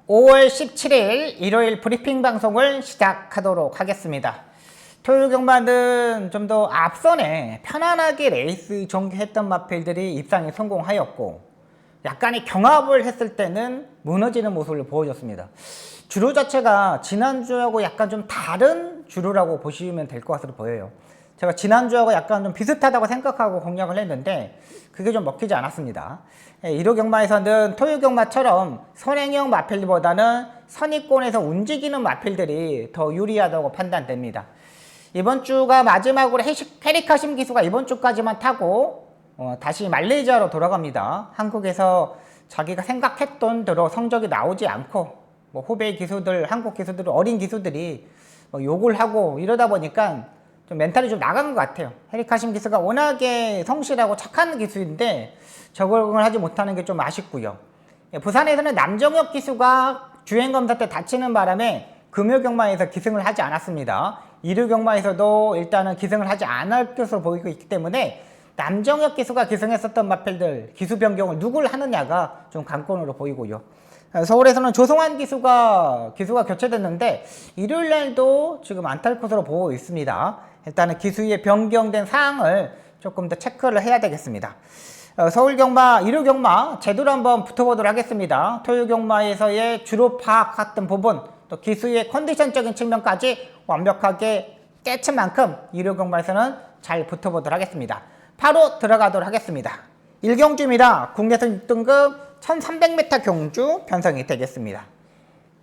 5월 17일 일요일 브리핑 방송을 시작하도록 하겠습니다. 토요일 경마는 좀 더 앞선에 편안하게 레이스 전개했던 마필들이 입상에 성공하였고, 약간의 경합을 했을 때는 무너지는 모습을 보여줬습니다. 주로 자체가 지난주하고 약간 좀 다른 주로라고 보시면 될 것 같아서 보여요. 제가 지난주하고 약간 좀 비슷하다고 생각하고 공략을 했는데 그게 좀 먹히지 않았습니다. 1호 경마에서는 토요 경마처럼 선행형 마필보다는 선위권에서 움직이는 마필들이 더 유리하다고 판단됩니다. 이번 주가 마지막으로 헤리카심 기수가 이번 주까지만 타고 다시 말레이시아로 돌아갑니다. 한국에서 자기가 생각했던 대로 성적이 나오지 않고 후배 기수들, 한국 기수들, 어린 기수들이 욕을 하고 이러다 보니까 좀 멘탈이 좀 나간 것 같아요. 헤리카심 기수가 워낙에 성실하고 착한 기수인데 적응을 하지 못하는 게 좀 아쉽고요. 부산에서는 남정혁 기수가 주행검사 때 다치는 바람에 금요경마에서 기승을 하지 않았습니다. 일요경마에서도 일단은 기승을 하지 않을 것으로 보이고 있기 때문에 남정혁 기수가 기승했었던 마필들 기수 변경을 누굴 하느냐가 좀 관건으로 보이고요. 서울에서는 조성환 기수가 교체됐는데 일요일날도 지금 안 탈 것으로 보고 있습니다. 일단은 기수의 변경된 사항을 조금 더 체크를 해야 되겠습니다. 서울경마, 일요경마 제도로 한번 붙어보도록 하겠습니다. 토요경마에서의 주로 파악했던 부분, 또 기수의 컨디션적인 측면까지 완벽하게 깨친 만큼 일요경마에서는 잘 붙어보도록 하겠습니다. 바로 들어가도록 하겠습니다. 1경주입니다. 국내선 6등급 1300m 경주 편성이 되겠습니다.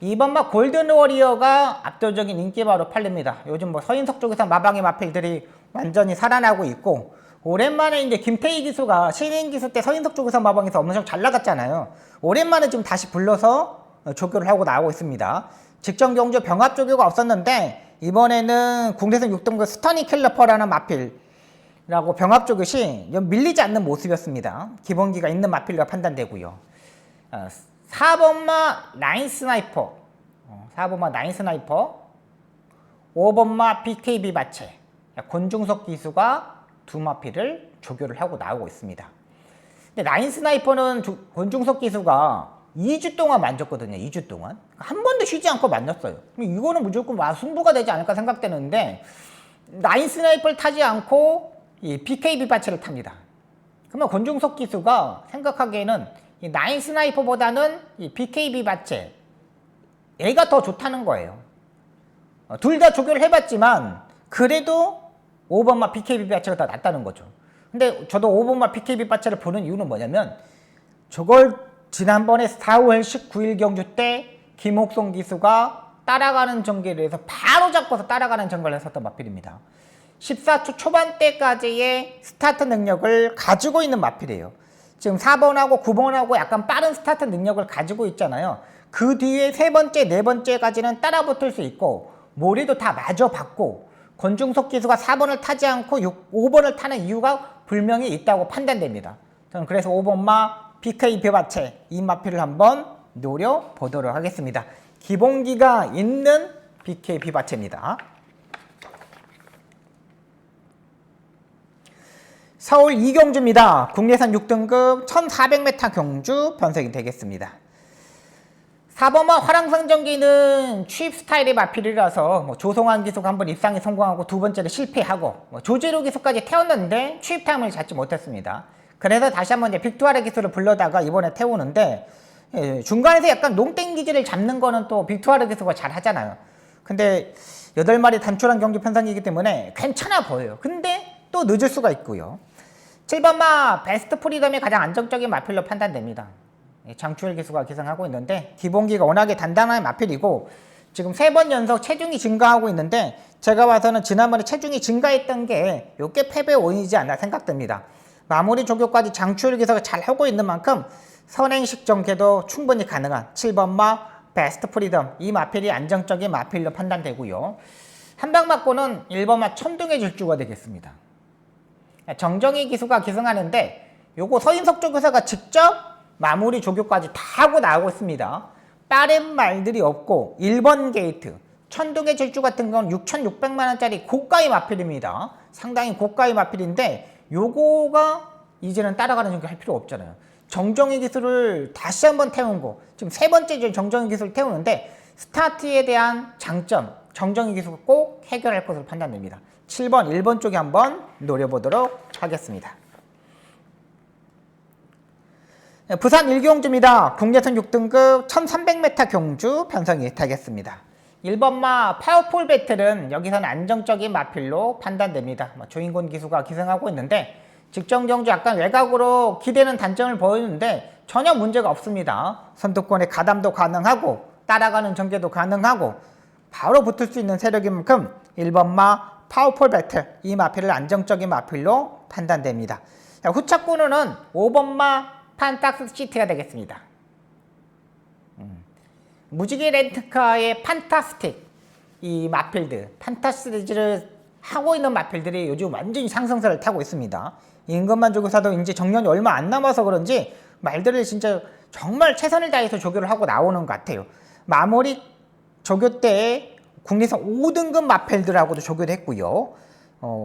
2번마 골든워리어가 압도적인 인기바로 팔립니다. 요즘 서인석 쪽에서 마방의 마필들이 완전히 살아나고 있고, 오랜만에 이제 김태희 기수가 신인 기수 때 서인석 쪽에서 마방에서 엄청 잘 나갔잖아요. 오랜만에 지금 다시 불러서 조교를 하고 나오고 있습니다. 직전 경주 병합 조교가 없었는데 이번에는 국내선 6등급 스터니 캘러퍼라는 마필라고 병합 조교시 밀리지 않는 모습이었습니다. 기본기가 있는 마필로 판단되고요. 4번마 나인 스나이퍼, 4번마 나인 스나이퍼, 5번마 BKB 바체, 권중석 기수가 두 마필을 조교를 하고 나오고 있습니다. 근데 나인 스나이퍼는 권중석 기수가 2주 동안 만졌거든요. 2주 동안 한 번도 쉬지 않고 만졌어요. 이거는 무조건 승부가 되지 않을까 생각되는데, 나인 스나이퍼를 타지 않고 이 BKB 바체를 탑니다. 그러면 권중석 기수가 생각하기에는 이 나인 스나이퍼보다는 이 BKB 바체 얘가 더 좋다는 거예요. 둘 다 조교를 해봤지만 그래도 5번마 BKB 바체가 더 낫다는 거죠. 근데 저도 5번마 BKB 바체를 보는 이유는 뭐냐면, 저걸 지난번에 4월 19일 경주 때 김옥성 기수가 따라가는 전개를 해서 바로 잡고서 따라가는 전개를 했었던 마필입니다. 14초 초반대까지의 스타트 능력을 가지고 있는 마필이에요. 지금 4번하고 9번하고 약간 빠른 스타트 능력을 가지고 있잖아요. 그 뒤에 세 번째, 네 번째까지는 따라 붙을 수 있고 모리도 다 마저 받고, 권중석 기수가 4번을 타지 않고 5번을 타는 이유가 분명히 있다고 판단됩니다. 저는 그래서 5번마 BKB 바체 이 마필을 한번 노려보도록 하겠습니다. 기본기가 있는 BKB 바체입니다. 서울 2경주입니다. 국내선 6등급 1400m 경주 변색이 되겠습니다. 4번마 화랑성전기는 취입 스타일의 마필이라서 조성환 기수가 한번 입상에 성공하고 두 번째를 실패하고 조재로 기수까지 태웠는데 취입 타임을 잡지 못했습니다. 그래서 다시 한번 빅투아르 기수를 불러다가 이번에 태우는데, 중간에서 약간 농땡기지를 잡는 거는 또 빅투아르 기수가 잘 하잖아요. 근데 8마리 단촐한 경기 편성이기 때문에 괜찮아 보여요. 근데 또 늦을 수가 있고요. 7번마 베스트 프리덤이 가장 안정적인 마필로 판단됩니다. 장추일 기수가 기승하고 있는데 기본기가 워낙에 단단한 마필이고, 지금 3번 연속 체중이 증가하고 있는데 제가 봐서는 지난번에 체중이 증가했던 게 요게 패배의 원인이지 않나 생각됩니다. 마무리 조교까지 장추일 기수가 잘 하고 있는 만큼 선행식 전개도 충분히 가능한 7번마 베스트 프리덤 이 마필이 안정적인 마필로 판단되고요. 한방 맞고는 1번마 천둥의 질주가 되겠습니다. 정정희 기수가 기승하는데 요거 서인석 조교사가 직접 마무리 조교까지 다 하고 나오고 있습니다. 빠른 말들이 없고 1번 게이트 천둥의 질주 같은 건 6,600만원짜리 고가의 마필입니다. 상당히 고가의 마필인데 요거가 이제는 따라가는 전개 할 필요 없잖아요. 정정의 기술을 다시 한번 태운 거, 지금 세 번째 정정의 기술을 태우는데 스타트에 대한 장점, 정정의 기술을 꼭 해결할 것으로 판단됩니다. 7번, 1번 쪽에 한번 노려보도록 하겠습니다. 부산 일경주입니다. 국내선 6등급 1300m 경주 편성이 타겠습니다. 1번마 파워풀 배틀은 여기서는 안정적인 마필로 판단됩니다. 조인곤 기수가 기승하고 있는데 직전 경주 약간 외곽으로 기대는 단점을 보이는데 전혀 문제가 없습니다. 선두권의 가담도 가능하고 따라가는 전개도 가능하고 바로 붙을 수 있는 세력인 만큼 1번마 파워풀 배틀, 이 마필을 안정적인 마필로 판단됩니다. 후차권은 5번마 판탁스 시티가 되겠습니다. 무지개 렌트카의 판타스틱, 이 마필들, 판타스틱을 하고 있는 마필들이 요즘 완전히 상승세를 타고 있습니다. 임금만 조교사도 이제 정년이 얼마 안 남아서 그런지 말들을 진짜 정말 최선을 다해서 조교를 하고 나오는 것 같아요. 마무리 조교 때 국내선 5등급 마필들하고도 조교를 했고요.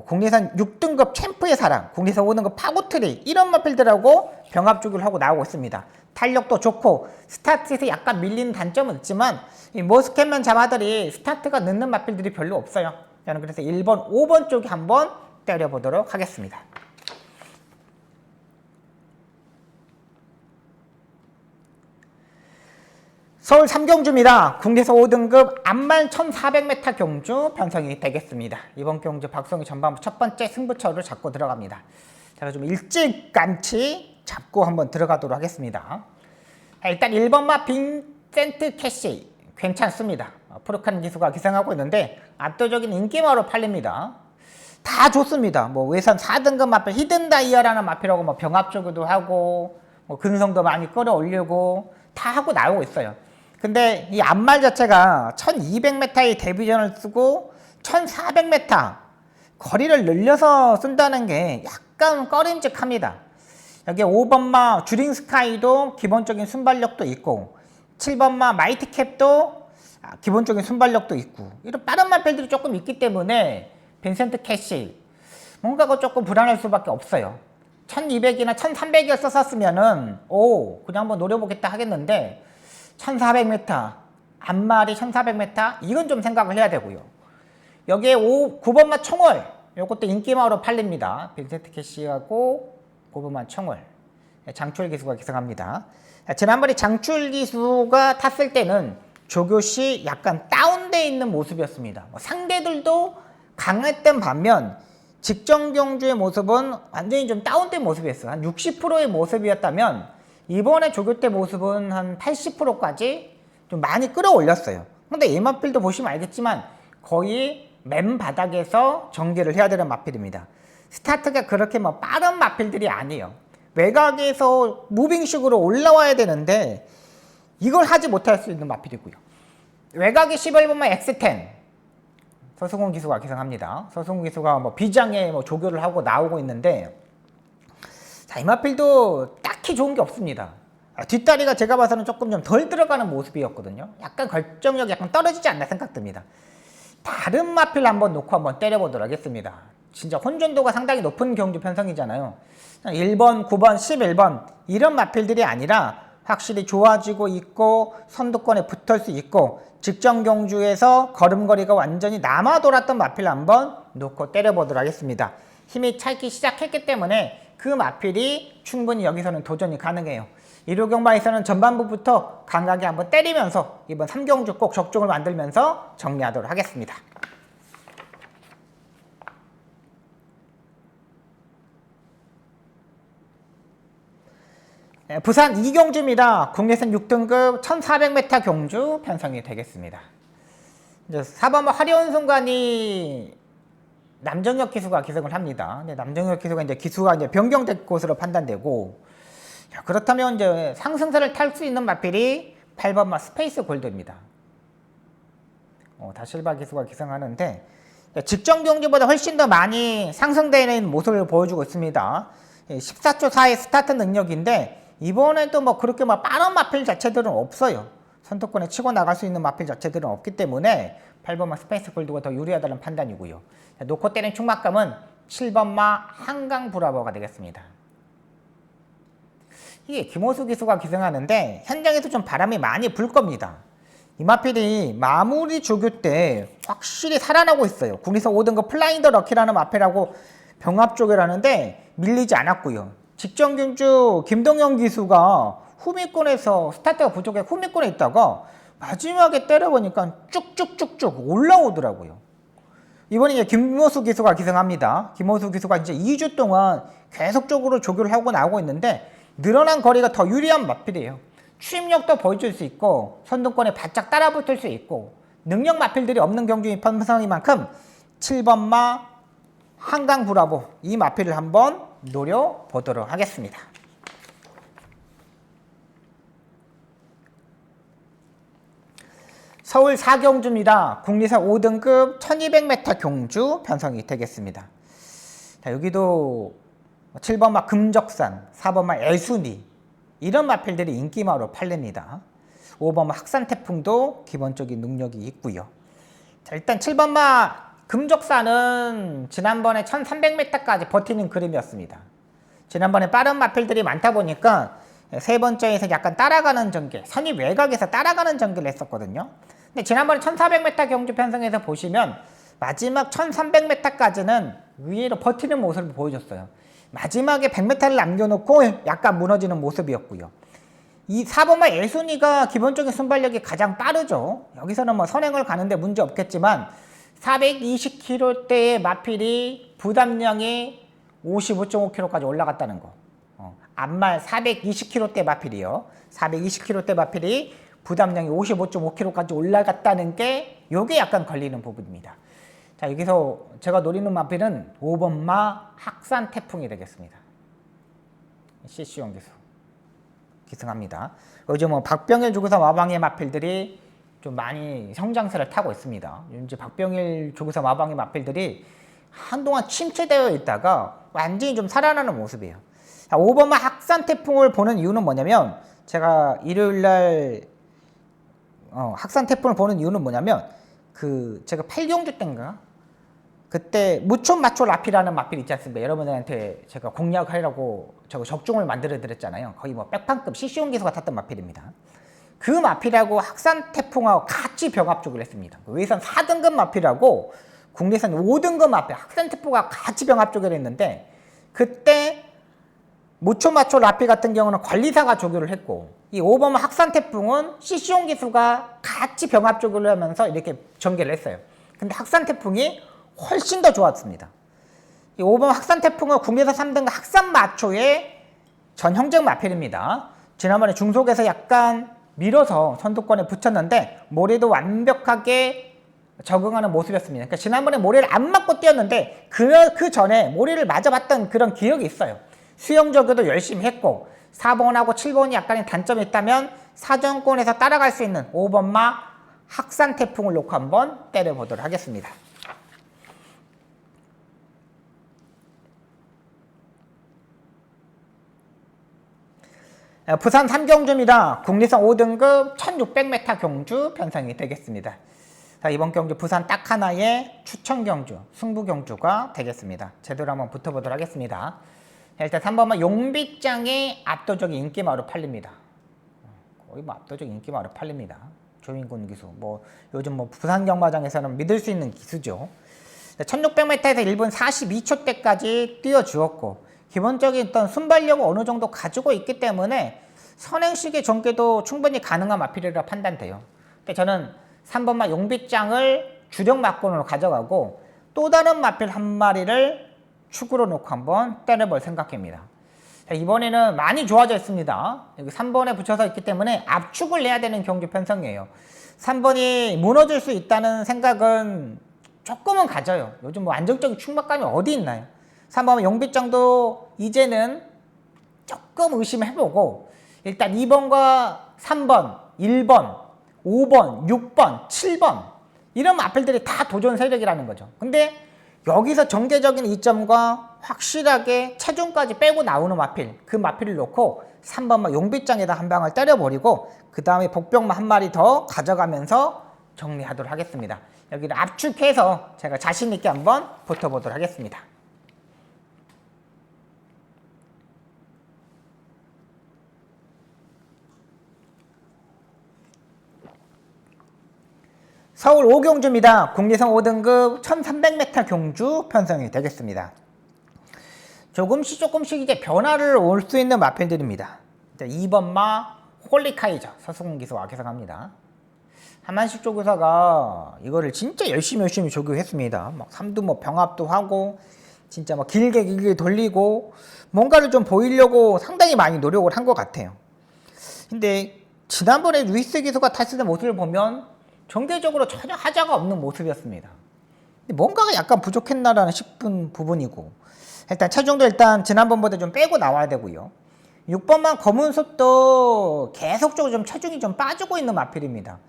국내선 6등급 챔프의 사랑, 국내선 5등급 파고트리, 이런 마필들하고 병합 조교를 하고 나오고 있습니다. 탄력도 좋고 스타트에서 약간 밀리는 단점은 있지만 이 모스켓맨 자마들이 스타트가 늦는 마필들이 별로 없어요. 저는 그래서 1번, 5번 쪽에 한번 때려보도록 하겠습니다. 서울 3경주입니다. 국내선 5등급 암만 1400m 경주 편성이 되겠습니다. 이번 경주 박성희 전반부 첫 번째 승부처를 잡고 들어갑니다. 제가 좀 일찌감치 잡고 한번 들어가도록 하겠습니다. 일단 1번마 빈센트 캐시 괜찮습니다. 프로칸 기수가 기승하고 있는데 압도적인 인기마로 팔립니다. 다 좋습니다. 외선 4등급 마필 히든다이어라는 마필하고 병합조교도 하고 근성도 많이 끌어올리고 다 하고 나오고 있어요. 근데 이 앞말 자체가 1200m의 데뷔전을 쓰고 1400m 거리를 늘려서 쓴다는 게 약간 꺼림직합니다. 여기 5번마 주링스카이도 기본적인 순발력도 있고 7번마 마이티캡도 기본적인 순발력도 있고 이런 빠른 마필들이 조금 있기 때문에 빈센트 캐시 뭔가가 조금 불안할 수밖에 없어요. 1200이나 1300을 썼으면은 그냥 한번 노려보겠다 하겠는데 1400m, 앞말이 1400m, 이건 좀 생각을 해야 되고요. 여기에 9번마 총월, 이것도 인기마로 팔립니다. 빈센트 캐시하고 9번마 총월. 장출 기수가 기승합니다. 지난번에 장출 기수가 탔을 때는 조교시 약간 다운되어 있는 모습이었습니다. 상대들도 강했던 반면 직전 경주의 모습은 완전히 좀 다운된 모습이었어요. 한 60%의 모습이었다면 이번에 조교 때 모습은 한 80%까지 좀 많이 끌어올렸어요. 근데 이 마필도 보시면 알겠지만 거의 맨 바닥에서 전개를 해야 되는 마필입니다. 스타트가 그렇게 빠른 마필들이 아니에요. 외곽에서 무빙식으로 올라와야 되는데 이걸 하지 못할 수 있는 마필이고요. 외곽에 11번만 X10 서승훈 기수가 기승합니다. 서승훈 기수가 비장에 조교를 하고 나오고 있는데 이 마필도 딱히 좋은 게 없습니다. 뒷다리가 제가 봐서는 조금 좀 덜 들어가는 모습이었거든요. 약간 결정력이 약간 떨어지지 않나 생각됩니다. 다른 마필 한번 놓고 한번 때려보도록 하겠습니다. 진짜 혼전도가 상당히 높은 경주 편성이잖아요. 1번, 9번, 11번 이런 마필들이 아니라 확실히 좋아지고 있고 선두권에 붙을 수 있고 직전 경주에서 걸음걸이가 완전히 남아 돌았던 마필 한번 놓고 때려보도록 하겠습니다. 힘이 차기 시작했기 때문에 그 마필이 충분히 여기서는 도전이 가능해요. 1호 경마에서는 전반부부터 강하게 한번 때리면서 이번 3경주 꼭 적중을 만들면서 정리하도록 하겠습니다. 부산 2경주입니다. 국내선 6등급 1400m 경주 편성이 되겠습니다. 이제 4번 화려한 순간이 남정혁 기수가 기승을 합니다. 근데 남정혁 기수가 기수가 변경된 곳으로 판단되고, 그렇다면 이제 상승세를 탈 수 있는 마필이 8번마 스페이스 골드입니다. 다실바 기수가 기승하는데 직전 경주보다 훨씬 더 많이 상승되는 모습을 보여주고 있습니다. 14초 4의 스타트 능력인데 이번에도 그렇게 빠른 마필 자체들은 없어요. 선두권에 치고 나갈 수 있는 마필 자체들은 없기 때문에 8번마 스페이스 골드가 더 유리하다는 판단이고요. 놓고 때린 충막감은 7번마 한강 브라보가 되겠습니다. 이게 김호수 기수가 기승하는데 현장에서 좀 바람이 많이 불 겁니다. 이 마필이 마무리 조교 때 확실히 살아나고 있어요. 국리선 5등급 플라잉 더 럭키라는 마필하고 병합 조교라는데 밀리지 않았고요. 직전 경주 김동영 기수가 후미권에서 스타트가 부족해 후미권에 있다가 마지막에 때려보니까 쭉쭉쭉쭉 올라오더라고요. 이번에 이제 김호수 기수가 기승합니다. 김호수 기수가 이제 2주 동안 계속적으로 조교를 하고 나오고 있는데 늘어난 거리가 더 유리한 마필이에요. 추임력도 보여줄 수 있고 선두권에 바짝 따라붙을 수 있고 능력 마필들이 없는 경주인 편성인 만큼 7번마 한강 브라보 이 마필을 한번 노려보도록 하겠습니다. 서울 4경주입니다. 국리선 5등급 1200m 경주 편성이 되겠습니다. 자, 여기도 7번마 금적산, 4번마 애순이 이런 마필들이 인기마로 팔립니다. 5번마 학산태풍도 기본적인 능력이 있고요. 자, 일단 7번마 금적산은 지난번에 1300m까지 버티는 그림이었습니다. 지난번에 빠른 마필들이 많다 보니까 세 번째에서 약간 따라가는 전개, 선입 외곽에서 따라가는 전개를 했었거든요. 근데 지난번에 1400m 경주 편성에서 보시면 마지막 1300m까지는 위로 버티는 모습을 보여줬어요. 마지막에 100m를 남겨놓고 약간 무너지는 모습이었고요. 이 4번마 예순이가 기본적인 순발력이 가장 빠르죠. 여기서는 뭐 선행을 가는데 문제 없겠지만 420km대의 마필이 부담량이 55.5km까지 올라갔다는 거. 앞말 420km대 마필이요. 420km대 마필이 부담량이 55.5km까지 올라갔다는 게 요게 약간 걸리는 부분입니다. 자, 여기서 제가 노리는 마필은 5번마 학산태풍이 되겠습니다. CC용 기수 기승합니다. 요즘 뭐 박병일 조교사 마방의 마필들이 좀 많이 성장세를 타고 있습니다. 이제 박병일 조교사 마방의 마필들이 한동안 침체되어 있다가 완전히 좀 살아나는 모습이에요. 자, 5번마 학산태풍을 보는 이유는 뭐냐면 제가 일요일날 학산태풍을 보는 이유는 뭐냐면 제가 8경주 때인가 그때 무촌 마초 라피라는 마필 있지 않습니까? 여러분들한테 제가 공략하려고 제가 적중을 만들어 드렸잖아요. 거의 뭐 백판급 CC용 기수가 탔던 마필입니다. 그 마필하고 학산태풍하고 같이 병합조교를 했습니다. 외선 4등급 마필하고 국내선 5등급 마필 학산태풍과 같이 병합조교를 했는데 그때 무촌 마초 라피 같은 경우는 관리사가 조교를 했고 이 5번마 학산태풍은 CC용 기수가 같이 병합조교를 하면서 이렇게 전개를 했어요. 근데 학산태풍이 훨씬 더 좋았습니다. 이 5번 학산태풍은 국내선 3등급 학산마초의 전형적 마필입니다. 지난번에 중속에서 약간 밀어서 선두권에 붙였는데 모래도 완벽하게 적응하는 모습이었습니다. 그러니까 지난번에 모래를 안 맞고 뛰었는데 그 전에 모래를 맞아봤던 그런 기억이 있어요. 수영 조교도 열심히 했고 4번하고 7번이 약간의 단점이 있다면 사정권에서 따라갈 수 있는 5번마 학산태풍을 놓고 한번 때려보도록 하겠습니다. 부산 3경주입니다. 국리선 5등급 1600m 경주 편성이 되겠습니다. 자, 이번 경주 부산 딱 하나의 추천 경주, 승부 경주가 되겠습니다. 제대로 한번 붙어보도록 하겠습니다. 일단 3번만 용비장의 압도적인 인기마로 팔립니다. 거의 뭐 압도적인 인기마로 팔립니다. 조인군 기수. 뭐 요즘 뭐 부산 경마장에서는 믿을 수 있는 기수죠. 1600m에서 1분 42초대까지 뛰어주었고 기본적인 어떤 순발력을 어느 정도 가지고 있기 때문에 선행식의 전개도 충분히 가능한 마필이라 판단돼요. 근데 저는 3번마 용비장을 주력 막권으로 가져가고 또 다른 마필 한 마리를 축으로 놓고 한번 때려볼 생각입니다. 자, 이번에는 많이 좋아져 있습니다. 여기 3번에 붙여서 있기 때문에 압축을 내야 되는 경주 편성이에요. 3번이 무너질 수 있다는 생각은 조금은 가져요. 요즘 뭐 안정적인 충막감이 어디 있나요? 3번 용비장도 이제는 조금 의심해보고 일단 2번과 3번, 1번, 5번, 6번, 7번 이런 마필들이 다 도전 세력이라는 거죠. 근데 여기서 전개적인 이점과 확실하게 체중까지 빼고 나오는 마필 그 마필을 놓고 3번만 용비장에다 한 방을 때려버리고 그 다음에 복병만 한 마리 더 가져가면서 정리하도록 하겠습니다. 여기를 압축해서 제가 자신 있게 한번 붙어보도록 하겠습니다. 서울 5경주입니다. 국리선 5등급 1300m 경주 편성이 되겠습니다. 조금씩 이제 변화를 올 수 있는 마필들입니다. 2번마 홀리카이저 서수공 기수와 개성합니다. 한만식 조교사가 이거를 진짜 열심히 조교했습니다. 막 3두 뭐 병합도 하고 진짜 막 길게 돌리고 뭔가를 좀 보이려고 상당히 많이 노력을 한 것 같아요. 근데 지난번에 루이스 기수가 탔을 때 모습을 보면 전개적으로 전혀 하자가 없는 모습이었습니다. 뭔가가 약간 부족했나라는 싶은 부분이고, 일단 체중도 일단 지난번보다 좀 빼고 나와야 되고요. 6번만 검은솥도 계속적으로 좀 체중이 좀 빠지고 있는 마필입니다.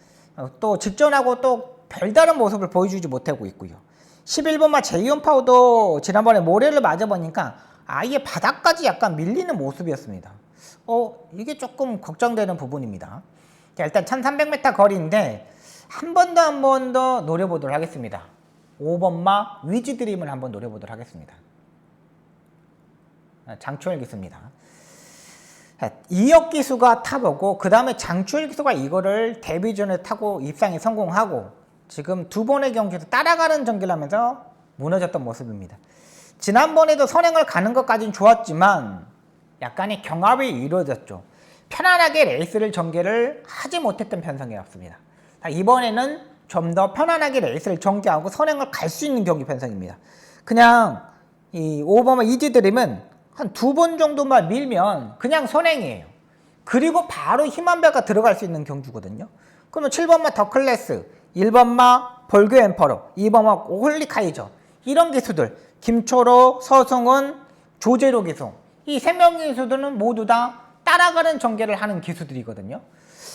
또 직전하고 또 별다른 모습을 보여주지 못하고 있고요. 11번만 제이온 파우도 지난번에 모래를 맞아보니까 아예 바닥까지 약간 밀리는 모습이었습니다. 이게 조금 걱정되는 부분입니다. 자, 일단 1300m 거리인데 한 번 더 노려보도록 하겠습니다. 5번마 위즈드림을 한번 노려보도록 하겠습니다. 장추열 기수입니다. 2억 기수가 타보고 그 다음에 장추열 기수가 이거를 데뷔전에 타고 입상에 성공하고 지금 두 번의 경기에서 따라가는 전개를 하면서 무너졌던 모습입니다. 지난번에도 선행을 가는 것까지는 좋았지만 약간의 경합이 이루어졌죠. 편안하게 레이스를 전개를 하지 못했던 편성이었습니다. 이번에는 좀 더 편안하게 레이스를 전개하고 선행을 갈 수 있는 경기 편성입니다. 그냥 이 5번마 이지드림은 한 2번 정도만 밀면 그냥 선행이에요. 그리고 바로 힘한 배가 들어갈 수 있는 경주거든요. 그러면 7번마 더클래스, 1번마 볼교 엠퍼러, 2번마 홀리카이저 이런 기수들 김초로, 서승훈, 조재로 기수 이 3명의 기수들은 모두 다 따라가는 전개를 하는 기수들이거든요.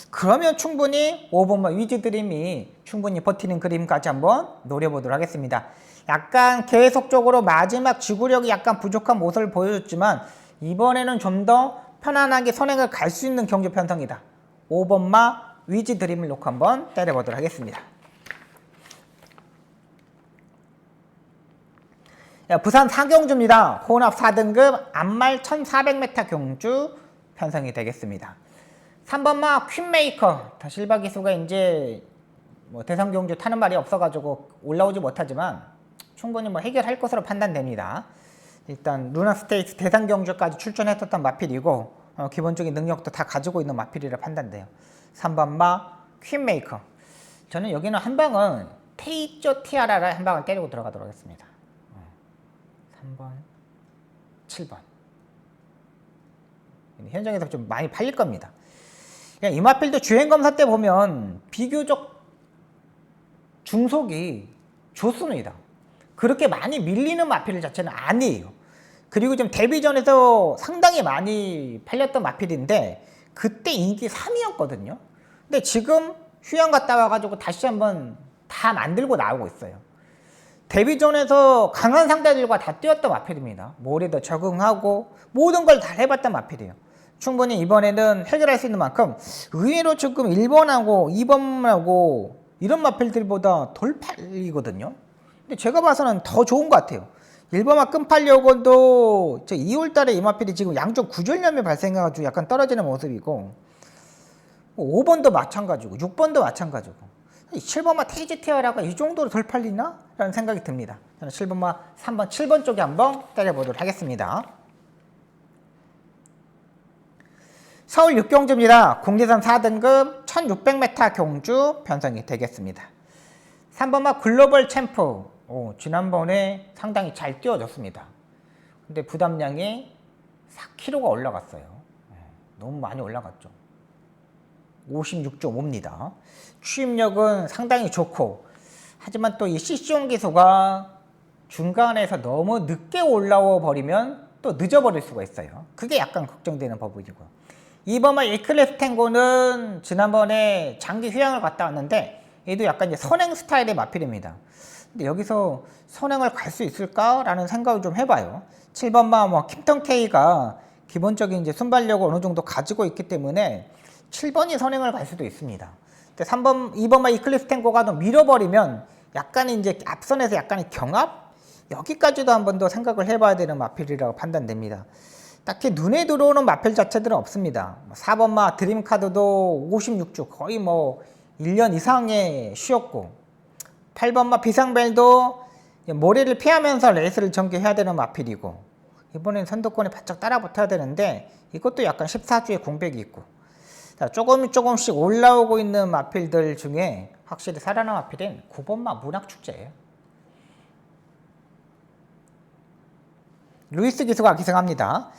그러면 충분히 5번마 위즈드림이 충분히 버티는 그림까지 한번 노려보도록 하겠습니다. 약간 계속적으로 마지막 지구력이 약간 부족한 모습을 보여줬지만 이번에는 좀 더 편안하게 선행을 갈 수 있는 경주 편성이다. 5번마 위즈드림을 놓고 한번 때려보도록 하겠습니다. 부산 4경주입니다. 혼합 4등급 암말 1400m 경주 편성이 되겠습니다. 3번마 퀸메이커 실바 기수가 이제 뭐 대상 경주 타는 말이 없어가지고 올라오지 못하지만 충분히 뭐 해결할 것으로 판단됩니다. 일단 루나 스테이트 대상 경주까지 출전했었던 마필이고 기본적인 능력도 다 가지고 있는 마필이라 판단돼요. 3번마 퀸메이커 저는 여기는 한 방은 테이쪼 티아라를 한 방을 때리고 들어가도록 하겠습니다. 3번 7번 현장에서 좀 많이 팔릴 겁니다. 이 마필도 주행검사 때 보면 비교적 중속이 좋습니다. 그렇게 많이 밀리는 마필 자체는 아니에요. 그리고 좀 데뷔전에서 상당히 많이 팔렸던 마필인데 그때 인기 3위였거든요. 근데 지금 휴양 갔다 와가지고 다시 한번 다 만들고 나오고 있어요. 데뷔전에서 강한 상대들과 다 뛰었던 마필입니다. 모래도 적응하고 모든 걸 다 해봤던 마필이에요. 충분히 이번에는 해결할 수 있는 만큼 의외로 조금 1번하고 2번하고 이런 마필들보다 덜 팔리거든요. 근데 제가 봐서는 더 좋은 것 같아요. 1번만 끈팔려고도 2월달에 이 마필이 지금 양쪽 구절염이 발생해가지고 약간 떨어지는 모습이고 5번도 마찬가지고 6번도 마찬가지고 7번만 테이지티어라가 이 정도로 덜 팔리나? 라는 생각이 듭니다. 저는 7번만 3번 7번 쪽에 한번 때려보도록 하겠습니다. 서울 6경주입니다. 국리선 4등급 1600m 경주 편성이 되겠습니다. 3번마 글로벌 챔프 지난번에 상당히 잘 뛰어졌습니다. 근데 부담량이 4kg가 올라갔어요. 너무 많이 올라갔죠. 56.5입니다. 추임력은 상당히 좋고 하지만 또 이 CC온 기수가 중간에서 너무 늦게 올라와 버리면 또 늦어버릴 수가 있어요. 그게 약간 걱정되는 부분이고요. 2번마 이클래스 탱고는 지난번에 장기 휴양을 갔다 왔는데 얘도 약간 이제 선행 스타일의 마필입니다. 근데 여기서 선행을 갈 수 있을까라는 생각을 좀 해봐요. 7번마 뭐 킴턴 K가 기본적인 이제 순발력을 어느 정도 가지고 있기 때문에 7번이 선행을 갈 수도 있습니다. 근데 2번마 이클립스 탱고가 좀 밀어버리면 약간 이제 앞선에서 약간의 경합? 여기까지도 한 번 더 생각을 해봐야 되는 마필이라고 판단됩니다. 딱히 눈에 들어오는 마필 자체들은 없습니다. 4번마 드림카드도 56주 거의 뭐 1년 이상에 쉬었고 8번마 비상벨도 모래를 피하면서 레이스를 전개해야 되는 마필이고, 이번엔 선두권에 바짝 따라붙어야 되는데 이것도 약간 14주의 공백이 있고, 자, 조금씩 올라오고 있는 마필들 중에 확실히 살아남은 마필은 9번마 문학축제예요. 루이스 기수가 기승합니다.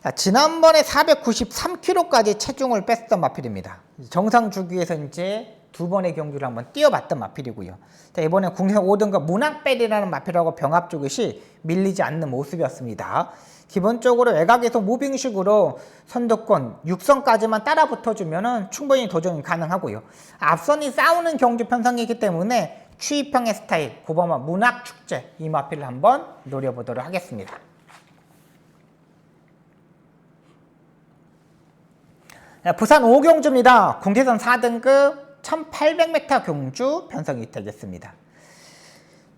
자, 지난번에 493kg까지 체중을 뺐던 마필입니다. 정상 주기에서 이제 두 번의 경주를 한번 뛰어봤던 마필이고요. 자, 이번에 국내선 5등급 문학벨이라는 마필하고 병합 조깃이 밀리지 않는 모습이었습니다. 기본적으로 외곽에서 무빙식으로 선두권 6선까지만 따라 붙어주면 충분히 도전이 가능하고요. 앞선이 싸우는 경주 편성이기 때문에 추이평의 스타일 9번마 문학축제 이 마필을 한번 노려보도록 하겠습니다. 부산 5경주입니다. 국내선 4등급 1800m 경주 편성이 되겠습니다.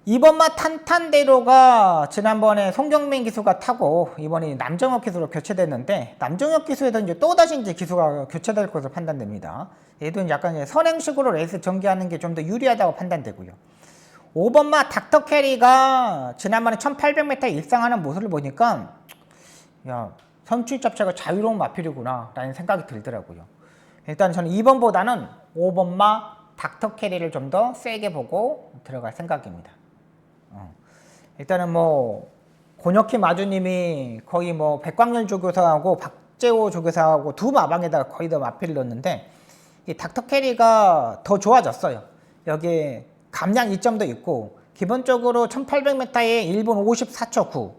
2번마 탄탄대로가 지난번에 송경민 기수가 타고 이번에 남정혁 기수로 교체됐는데, 남정혁 기수에도 이제 또다시 이제 기수가 교체될 것으로 판단됩니다. 얘도 약간 선행식으로 레이스 전개하는 게 좀 더 유리하다고 판단되고요. 5번마 닥터캐리가 지난번에 1800m 입상하는 모습을 보니까 야, 선출 자체가 자유로운 마필이구나 라는 생각이 들더라고요. 일단 저는 2번보다는 5번마 닥터캐리를 좀 더 세게 보고 들어갈 생각입니다. 일단은 뭐 권혁희 마주님이 거의 뭐 백광열 조교사하고 박재호 조교사하고 두 마방에다가 거의 다 마필을 넣었는데, 이 닥터캐리가 더 좋아졌어요. 여기에 감량 이점도 있고, 기본적으로 1800m에 1분 54초 9,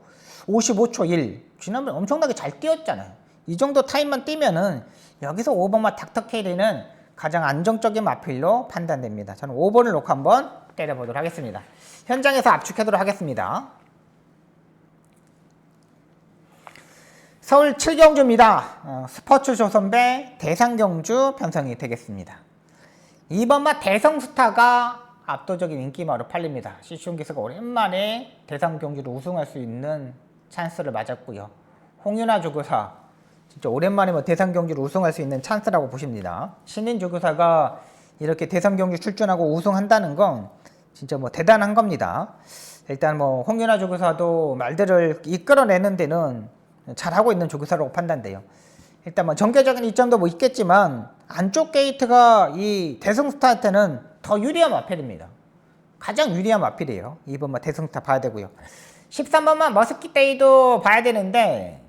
55초 1, 지난번에 엄청나게 잘 뛰었잖아요. 이 정도 타임만 뛰면은 여기서 5번마 닥터캐리는 가장 안정적인 마필로 판단됩니다. 저는 5번을 놓고 한번 때려보도록 하겠습니다. 현장에서 압축하도록 하겠습니다. 서울 7경주입니다. 스포츠 조선배 대상경주 편성이 되겠습니다. 2번마 대성스타가 압도적인 인기마로 팔립니다. 시시훈 기수가 오랜만에 대상경주를 우승할 수 있는 찬스를 맞았고요. 홍윤아 조교사 진짜 오랜만에 뭐 대상경주를 우승할 수 있는 찬스라고 보십니다. 신인 조교사가 이렇게 대상경주 출전하고 우승한다는 건 진짜 뭐 대단한 겁니다. 일단 뭐 홍윤아 조교사도 말들을 이끌어내는 데는 잘하고 있는 조교사라고 판단돼요. 일단 뭐 전개적인 이점도 뭐 있겠지만 안쪽 게이트가 이 대성스타한테는 더 유리한 마필입니다. 가장 유리한 마필이에요. 2번마 대성스타 봐야 되고요. 13번마 머스킷데이도 봐야 되는데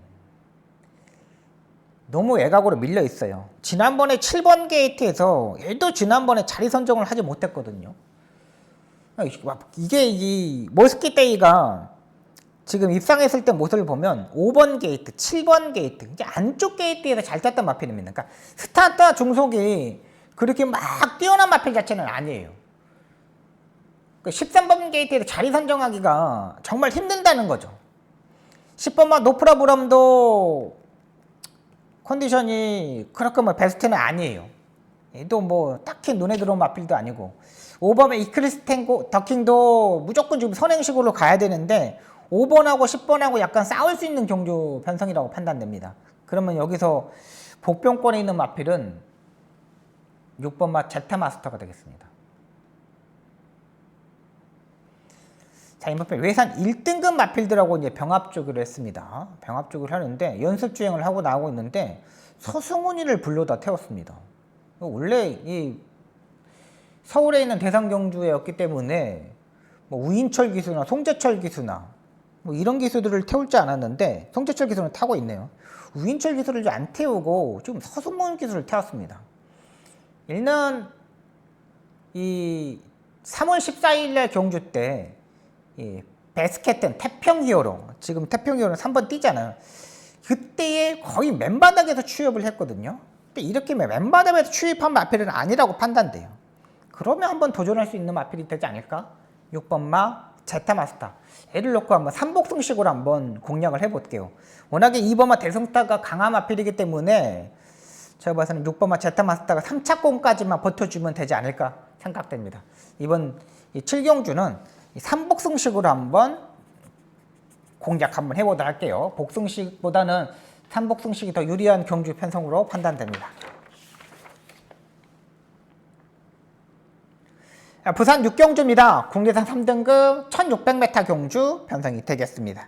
너무 외곽으로 밀려 있어요. 지난번에 7번 게이트에서 얘도 지난번에 자리 선정을 하지 못했거든요. 이게 이 머스킷데이가 지금 입상했을 때 모습을 보면 5번 게이트, 7번 게이트, 이제 안쪽 게이트에서 잘 탔던 마필입니다. 그러니까 스타트와 중속이 그렇게 막 뛰어난 마필 자체는 아니에요. 13번 게이트에서 자리 선정하기가 정말 힘든다는 거죠. 10번마 노프라브럼도 컨디션이 그렇게 뭐 베스트는 아니에요. 얘도 뭐 딱히 눈에 들어온 마필도 아니고, 5번의 이크리스텐고 더킹도 무조건 지금 선행식으로 가야 되는데 5번하고 10번하고 약간 싸울 수 있는 경주 편성이라고 판단됩니다. 그러면 여기서 복병권에 있는 마필은 6번마 제타마스터가 되겠습니다. 자, 이 마필 외산 1등급 마필들하고 이제 병합 조기로 했습니다. 병합 조기를 하는데 연습 주행을 하고 나오고 있는데 서승훈이를 불러다 태웠습니다. 원래 이 서울에 있는 대상경주였기 때문에 뭐 우인철 기수나 송재철 기수나 뭐 이런 기수들을 태울 줄 알았는데 송재철 기수는 타고 있네요. 우인철 기수를 안 태우고 지금 서승훈 기수를 태웠습니다. 일단 이 3월 14일날 경주 때 이 베스켓ten 태평히어로, 지금 태평히어로는 3번 뛰잖아요. 그때에 거의 맨바닥에서 추협을 했거든요. 근데 이렇게 맨바닥에서 추입한 마필은 아니라고 판단돼요. 그러면 한번 도전할 수 있는 마필이 되지 않을까? 6번마 제타마스터, 얘를 놓고 한번 삼복승식으로 한번 공략을 해볼게요. 워낙에 2번마 대성스타가 강한 마필이기 때문에 제가 봐서는 6번마 제타마스터가 3차권까지만 버텨주면 되지 않을까 생각됩니다. 이번 이 7경주는 이 삼복승식으로 한번 공략 한번 해보도록 할게요. 복승식보다는 삼복승식이 더 유리한 경주 편성으로 판단됩니다. 부산 6경주입니다. 국내산 3등급 1600m 경주 편성이 되겠습니다.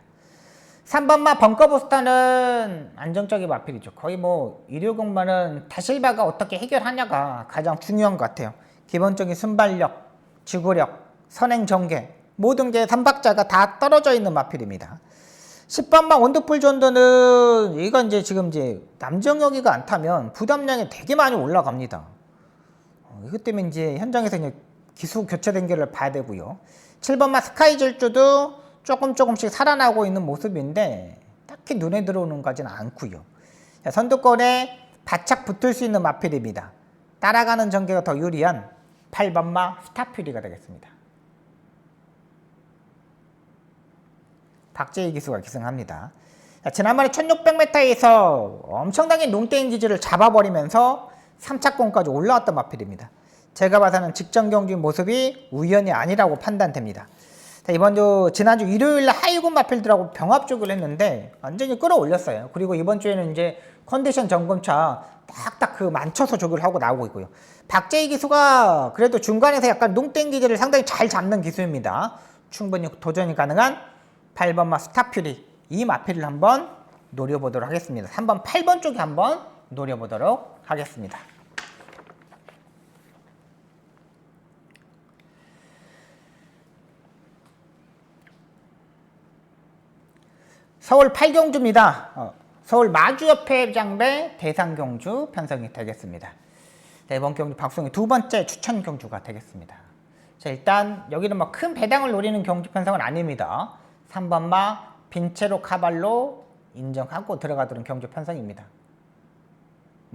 3번마 벙커부스터는 안정적인 마필이죠. 거의 뭐 160만은 다실바가 어떻게 해결하냐가 가장 중요한 것 같아요. 기본적인 순발력, 지구력, 선행전개 모든 게 3박자가 다 떨어져 있는 마필입니다. 10번마 원더풀 존드는 이건 지금 남정혁이가 안 타면 부담량이 되게 많이 올라갑니다. 이것 때문에 현장에서 기수 교체 단계를 봐야 되고요. 7번마 스카이 질주도 조금씩 살아나고 있는 모습인데 딱히 눈에 들어오는 거지는 않고요. 선두권에 바짝 붙을 수 있는 마필입니다. 따라가는 전개가 더 유리한 8번마 스타퓨리가 되겠습니다. 박재희 기수가 기승합니다. 지난번에 1600m에서 엄청나게 농땡 기지를 잡아버리면서 3차권까지 올라왔던 마필입니다. 제가 봐서는 직전 경기 모습이 우연이 아니라고 판단됩니다. 지난주 일요일날 하이군 마필들하고 병합죽을 했는데 완전히 끌어올렸어요. 그리고 이번 주에는 컨디션 점검차 딱딱 만쳐서 조교를 하고 나오고 있고요. 박재희 기수가 그래도 중간에서 약간 농땡 기지를 상당히 잘 잡는 기수입니다. 충분히 도전이 가능한 8번마 스타퓨리 이 마필을 한번 노려보도록 하겠습니다. 3번 8번 쪽에 한번 노려보도록 하겠습니다. 서울 8경주입니다. 서울 마주협회 장배 대상경주 편성이 되겠습니다. 이번 경주 박송이 두 번째 추천 경주가 되겠습니다. 자, 일단 여기는 큰 배당을 노리는 경주 편성은 아닙니다. 3번마 빈체로 카발로 인정하고 들어가도록 경주 편성입니다.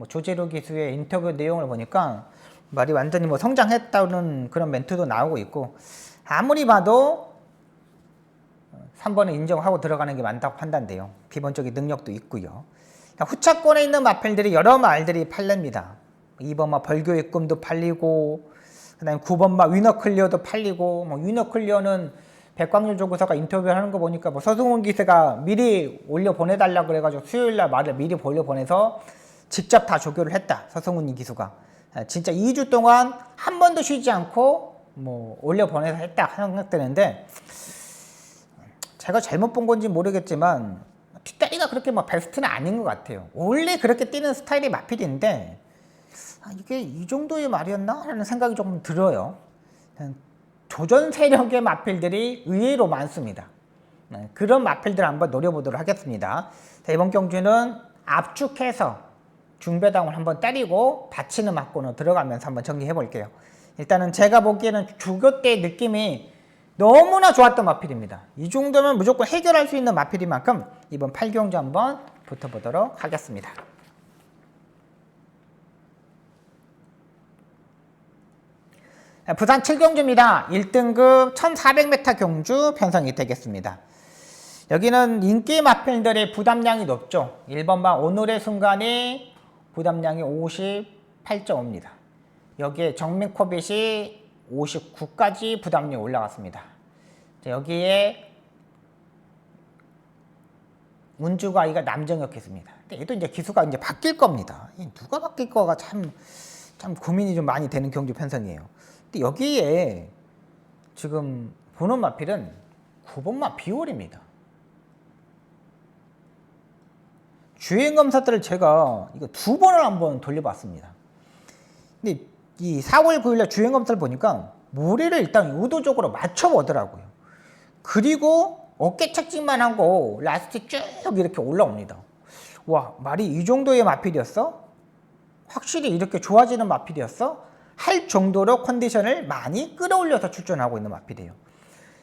조재로 기수의 인터뷰 내용을 보니까 말이 완전히 성장했다는 그런 멘트도 나오고 있고, 아무리 봐도 3번을 인정하고 들어가는 게 맞다고 판단돼요. 기본적인 능력도 있고요. 후차권에 있는 마필들이 여러 말들이 팔립니다. 2번마 벌교의 꿈도 팔리고, 그 다음에 9번마 위너클리어도 팔리고, 위너클리어는 백광준 조교사가 인터뷰하는 거 보니까 서승훈 기세가 미리 올려 보내달라 그래가지고 수요일날 말을 미리 올려 보내서 직접 다 조교를 했다. 서승훈 기수가 진짜 2주 동안 한 번도 쉬지 않고 올려 보내서 했다 생각되는데, 제가 잘못 본 건지 모르겠지만 뒷다리가 그렇게 베스트는 아닌 것 같아요. 원래 그렇게 뛰는 스타일이 마필인데 이게 이 정도의 말이었나? 하는 생각이 조금 들어요. 조전 세력의 마필들이 의외로 많습니다. 그런 마필들 한번 노려보도록 하겠습니다. 자, 이번 경주는 압축해서 중배당을 한번 때리고 받치는 맞고는 들어가면서 한번 정리해 볼게요. 일단은 제가 보기에는 조교 때 느낌이 너무나 좋았던 마필입니다. 이 정도면 무조건 해결할 수 있는 마필인 만큼 이번 8경주 한번 붙어보도록 하겠습니다. 부산 7경주입니다. 1등급 1400m 경주 편성이 되겠습니다. 여기는 인기 마필들의 부담량이 높죠. 1번마 오늘의 순간이 부담량이 58.5입니다. 여기에 정민코빗이 59까지 부담량이 올라갔습니다. 여기에 운주가 이가 남정혁 기수입니다. 근데 얘도 기수가 바뀔 겁니다. 누가 바뀔 거가 참 고민이 좀 많이 되는 경주 편성이에요. 근데 여기에 지금 보는 마필은 9번마 비올입니다. 주행검사들을 제가 이거 2번을 한번 돌려봤습니다. 근데 이 4월 9일날 주행검사를 보니까 모래를 일단 의도적으로 맞춰보더라고요. 그리고 어깨 착지만 하고 라스트 쭉 이렇게 올라옵니다. 와, 말이 이 정도의 마필이었어? 확실히 이렇게 좋아지는 마필이었어? 할 정도로 컨디션을 많이 끌어올려서 출전하고 있는 마필이에요.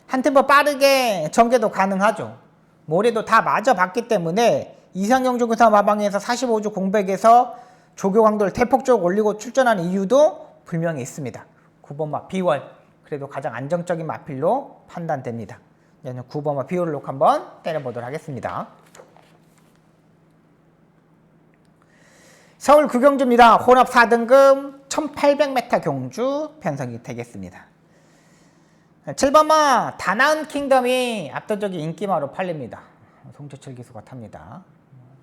한 템포 빠르게 전개도 가능하죠. 모래도 다 맞아봤기 때문에 이상형 조교사 마방에서 45주 공백에서 조교 강도를 대폭적으로 올리고 출전하는 이유도 분명히 있습니다. 9번마 비월, 그래도 가장 안정적인 마필로 판단됩니다. 이제는 9번마 비월을 놓고 한번 때려보도록 하겠습니다. 서울 9경주입니다. 혼합 4등급 1800m 경주 편성이 되겠습니다. 7번마 다나은 킹덤이 압도적인 인기마로 팔립니다. 송재철 기수가 탑니다.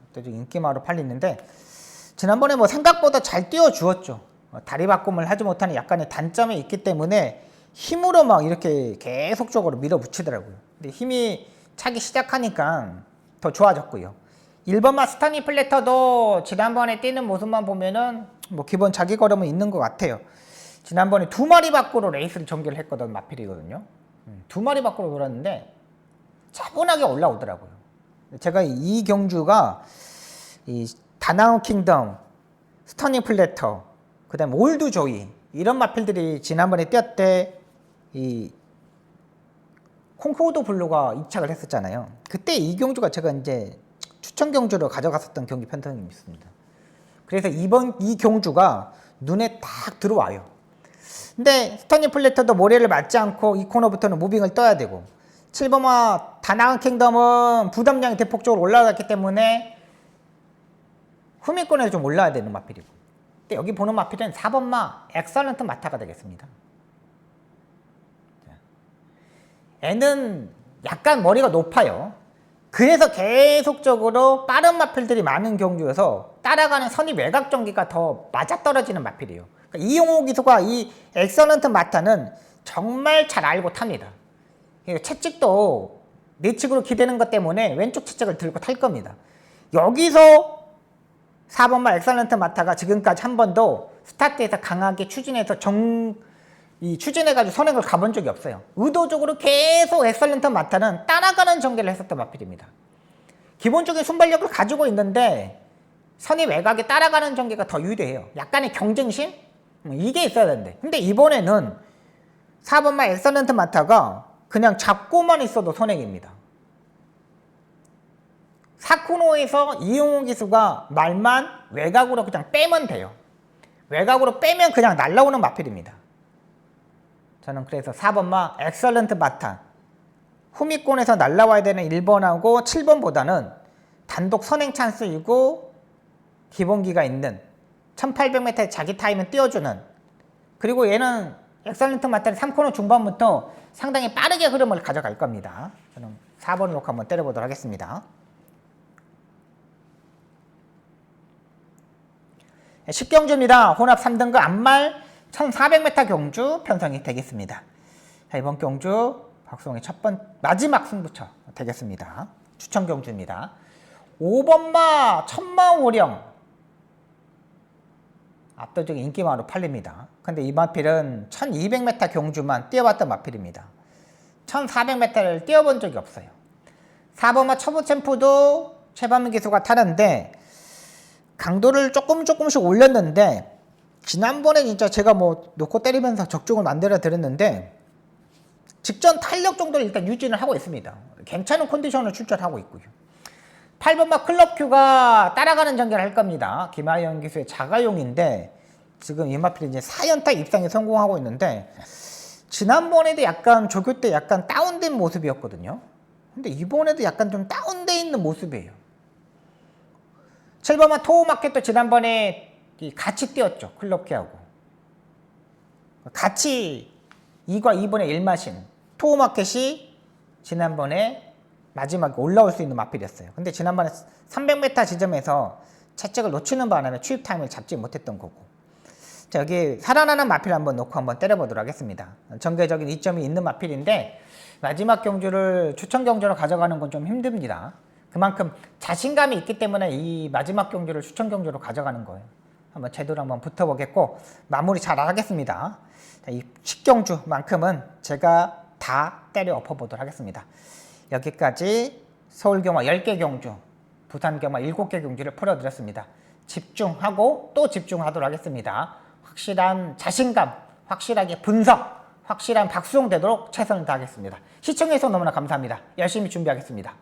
압도적인 인기마로 팔리는데 지난번에 생각보다 잘 띄워주었죠. 다리 바꿈을 하지 못하는 약간의 단점이 있기 때문에 힘으로 막 이렇게 계속적으로 밀어붙이더라고요. 근데 힘이 차기 시작하니까 더 좋아졌고요. 1번마 스타니 플래터도 지난번에 뛰는 모습만 보면은 뭐 기본 자기 걸음은 있는 것 같아요. 지난번에 2마리 밖으로 레이스를 전개를 했거든. 마필이거든요. 2마리 밖으로 돌았는데 차분하게 올라오더라고요. 제가 이 경주가 이 다나우 킹덤, 스터닝 플래터, 그 다음에 올드 조이 이런 마필들이 지난번에 뛰었대 이 콩코드 블루가 입착을 했었잖아요. 그때 이 경주가 제가 이제 추천 경주로 가져갔었던 경기 편성이 있습니다. 그래서 이번 이 경주가 눈에 딱 들어와요. 근데 스터닝 플래터도 모래를 맞지 않고 이 코너부터는 무빙을 떠야 되고 7번마 다나운 킹덤은 부담량이 대폭적으로 올라갔기 때문에 후미권에서 좀 올라야 되는 마필이고, 근데 여기 보는 마필은 4번마 엑설런트 마타가 되겠습니다. 애는 약간 머리가 높아요. 그래서 계속적으로 빠른 마필들이 많은 경주여서 따라가는 선입 외곽 전기가 더 맞아떨어지는 마필이에요. 그러니까 이용호 기수가 이 엑설런트 마타는 정말 잘 알고 탑니다. 채찍도 내측으로 기대는 것 때문에 왼쪽 채찍을 들고 탈 겁니다. 여기서 4번마 엑설런트 마타가 지금까지 한 번도 스타트에서 강하게 추진해서 추진해가지고 선행을 가본 적이 없어요. 의도적으로 계속 엑설런트 마타는 따라가는 전개를 했었던 마필입니다. 기본적인 순발력을 가지고 있는데 선의 외곽에 따라가는 전개가 더 유리해요. 약간의 경쟁심? 이게 있어야 되는데, 근데 이번에는 4번마 엑설런트 마타가 그냥 잡고만 있어도 선행입니다. 4코너에서 이용호 기수가 말만 외곽으로 그냥 빼면 돼요. 외곽으로 빼면 그냥 날라오는 마필입니다. 저는 그래서 4번마 엑설런트 마타, 후미권에서 날라와야 되는 1번하고 7번보다는 단독 선행 찬스이고 기본기가 있는 1800m의 자기 타임을 띄워주는, 그리고 얘는 엑설런트 마타는 3코너 중반부터 상당히 빠르게 흐름을 가져갈 겁니다. 저는 4번을 놓고 한번 때려보도록 하겠습니다. 10경주입니다. 혼합 3등급 앞말 1400m 경주 편성이 되겠습니다. 자, 이번 경주 박수홍의 마지막 승부처 되겠습니다. 추천 경주입니다. 5번마 천마오령 압도적인 인기만으로 팔립니다. 근데 이 마필은 1200m 경주만 뛰어봤던 마필입니다. 1400m를 뛰어본 적이 없어요. 4번마 초보 챔프도 최반민 기수가 타는데 강도를 조금씩 올렸는데, 지난번에 진짜 제가 뭐 놓고 때리면서 적중을 만들어 드렸는데 직전 탄력 정도를 일단 유지를 하고 있습니다. 괜찮은 컨디션을 출전하고 있고요. 8번마 클럽큐가 따라가는 전개를 할 겁니다. 김하영 기수의 자가용인데 지금 이 마필이 이제 4연타 입상에 성공하고 있는데, 지난번에도 약간 조교 때 약간 다운된 모습이었거든요. 근데 이번에도 약간 좀 다운돼 있는 모습이에요. 7번마 토우마켓도 지난번에 같이 뛰었죠. 클럽큐하고 같이 2과 2분의 1마신 토우마켓이 지난번에 마지막에 올라올 수 있는 마필이었어요. 근데 지난번에 300m 지점에서 채찍을 놓치는 바람에 추입 타임을 잡지 못했던 거고. 자, 여기 살아나는 마필 한번 놓고 한번 때려보도록 하겠습니다. 전개적인 이점이 있는 마필인데 마지막 경주를 추천 경주로 가져가는 건 좀 힘듭니다. 그만큼 자신감이 있기 때문에 이 마지막 경주를 추천 경주로 가져가는 거예요. 한번 제대로 한번 붙어보겠고 마무리 잘 하겠습니다. 자, 이 10경주만큼은 제가 다 때려 엎어보도록 하겠습니다. 여기까지 서울경마 10개 경주, 부산경마 7개 경주를 풀어드렸습니다. 집중하고 또 집중하도록 하겠습니다. 확실한 자신감, 확실하게 분석, 확실한 박수홍 되도록 최선을 다하겠습니다. 시청해주셔서 너무나 감사합니다. 열심히 준비하겠습니다.